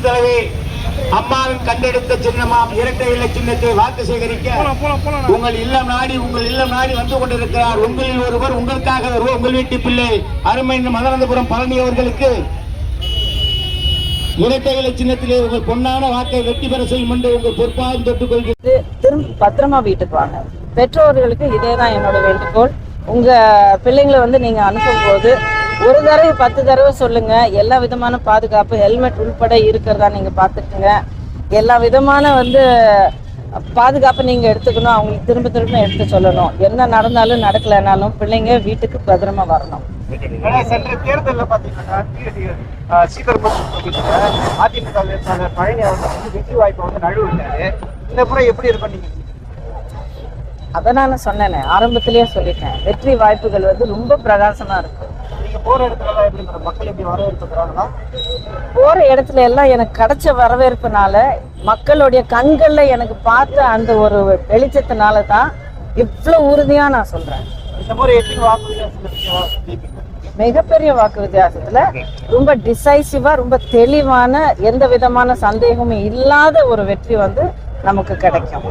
தலைவி அம்மாவின் கண்டெடுத்த சின்னமாம் இரட்டை இலை சின்னத்தை வாக்கு சேகரிக்க உங்கள் இல்லம் நாடி வந்து கொண்டிருக்கிறார். உங்களில் ஒருவர் உங்களுக்காக உங்கள் வீட்டு பிள்ளை அருமை மதுராந்தபுரம் பழனி அவர்களுக்கு இரட்டை இலை சின்னத்திலே உங்கள் பொன்னான வாக்கை வெற்றி பெற செய்யும் என்று உங்கள் பொறுப்பாக தொட்டுக் கொள்கிறது. திரும்ப பத்திரமா வீட்டுக்கு வாங்க. பெற்றோர்களுக்கு இதேதான் என்னோட வேண்டுகோள். உங்க பிள்ளைங்களை நீங்க அனுப்பும் போது ஒரு தடவை 10 தடவை சொல்லுங்க. எல்லா விதமான பாதுகாப்பு ஹெல்மெட் உள்பட இருக்கிறதா நீங்க பாத்துக்குங்க. எல்லா விதமான பாதுகாப்பு நீங்க எடுத்துக்கணும். அவங்களுக்கு திரும்ப திரும்ப எடுத்து சொல்லணும். என்ன நடந்தாலும் நடக்கலைனாலும் பிள்ளைங்க வீட்டுக்கு பத்திரமா வரணும். சென்ற தேர்தலில் பாத்தீங்கன்னா அதிமுக பழனி அவர்கள் வெற்றி வாய்ப்பை நழுவிட்டாரு. இந்த முறை எப்படி இருக்கும் நீங்க? அதை நான் சொன்னேனே, ஆரம்பத்திலேயே சொல்லிட்டேன். வெற்றி வாய்ப்புகள் ரொம்ப பிரகாசமா இருக்கு. நீங்க போற இடத்துல எப்படி மக்கள் எப்படி வரவேற்புறாங்களா? போற இடத்துல எல்லாம் எனக்கு கிடைச்ச வரவேற்புனால, மக்களுடைய கண்கள்ல எனக்கு பார்த்த அந்த ஒரு வெளிச்சத்தினால தான் இவ்வளவு உறுதியா நான் சொல்றேன். இந்த முறை எப்படி வாக்கு மிகப்பெரிய வாக்கு வித்தியாசத்துல ரொம்ப டிசைசிவா, ரொம்ப தெளிவான, எந்த விதமான சந்தேகமும் இல்லாத ஒரு வெற்றி நமக்கு கிடைக்கும்.